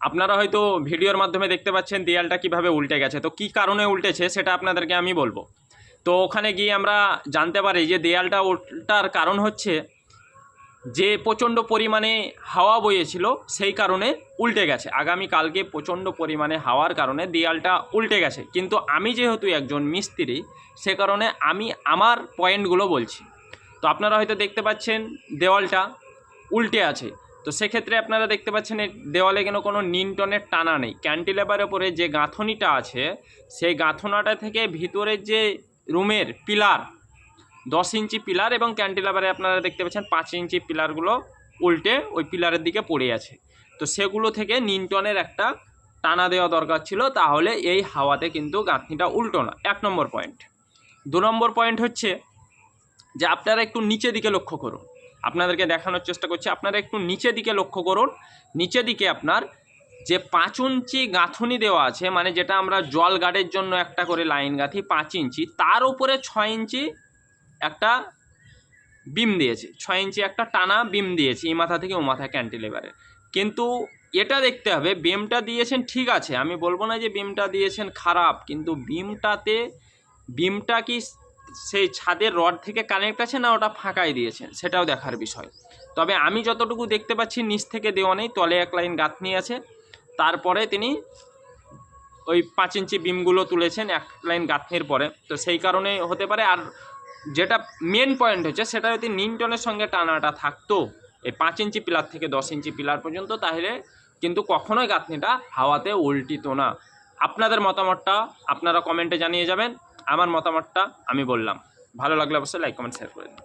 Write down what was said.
আপনারা হয়তো ভিডিওর মাধ্যমে দেখতে পাচ্ছেন দেয়ালটা কিভাবে উল্টে গেছে। তো কি কারণে উল্টেছে সেটা আপনাদেরকে আমি বলবো। তো ওখানে গিয়ে আমরা জানতে পারি যে দেয়ালটা উল্টার কারণ হচ্ছে যে প্রচণ্ড পরিমাণে হাওয়া বইয়েছিল সেই কারণে উল্টে গেছে। আগামীকালকে প্রচণ্ড পরিমাণে হাওয়ার কারণে দেয়ালটা উল্টে গেছে। কিন্তু আমি যেহেতু একজন মিস্ত্রি, সে কারণে আমি আমার পয়েন্টগুলো বলছি। তো আপনারা হয়তো দেখতে পাচ্ছেন দেওয়ালটা উল্টে আছে। তো সেক্ষেত্রে আপনারা দেখতে পাচ্ছেন এই দেওয়ালে কেন কোনো নিউটনের টানা নেই। ক্যান্টিলেভারের ওপরে যে গাঁথনিটা আছে সেই গাঁথনাটা থেকে ভিতরের যে রুমের পিলার 10 ইঞ্চি পিলার এবং ক্যান্টিলেভারে আপনারা দেখতে পাচ্ছেন 5 ইঞ্চি পিলারগুলো উল্টে ওই পিলারের দিকে পড়ে আছে। তো সেগুলো থেকে নিউটনের একটা টানা দেওয়া দরকার ছিল, তাহলে এই হাওয়াতে কিন্তু গাঁথনিটা উল্টো না। 1 নম্বর পয়েন্ট। 2 নম্বর পয়েন্ট হচ্ছে যে আপনারা একটু নিচে দিকে লক্ষ্য করুন। আপনাদেরকে দেখানোর চেষ্টা করছি, আপনারা একটু নিচে দিকে লক্ষ্য করুন। নিচে দিকে আপনার যে 5 ইঞ্চি গাঁথনি দেওয়া আছে, মানে যেটা আমরা জল গার্ডের জন্য একটা করে লাইন গাঁথি 5 ইঞ্চি, তার উপরে 6 ইঞ্চি একটা বিম দিয়েছে, 6 ইঞ্চি একটা টানা বিম দিয়েছে এই মাথা থেকে ও মাথা ক্যান্টিলেভারে। কিন্তু এটা দেখতে হবে, বিমটা দিয়েছেন ঠিক আছে, আমি বলবো না যে বিমটা দিয়েছেন খারাপ, কিন্তু বিমটা কি সেই ছাদের রড থেকে কানেক্ট আছে না ওটা ফাঁকাই দিয়েছেন, সেটাও দেখার বিষয়। তবে আমি যতটুকু দেখতে পাচ্ছি নিচ থেকে দেওয়া নেই, তলে এক লাইন গাঁথনি আছে, তারপরে তিনি ওই 5 ইঞ্চি বিমগুলো তুলেছেন এক লাইন গাঁথনির পরে। তো সেই কারণে হতে পারে। আর যেটা মেন পয়েন্ট হচ্ছে সেটা যদি নিউটনের সঙ্গে টানাটা থাকতো এই 5 ইঞ্চি পিলার থেকে 10 ইঞ্চি পিলার পর্যন্ত, তাহলে কিন্তু কখনোই গাঁথনিটা হাওয়াতে উল্টিত না। আপনাদের মতামতটা আপনারা কমেন্টে জানিয়ে যাবেন, আমার মতামতটা আমি বললাম। ভালো লাগলে অবশ্যই লাইক কমেন্ট শেয়ার করে দিন।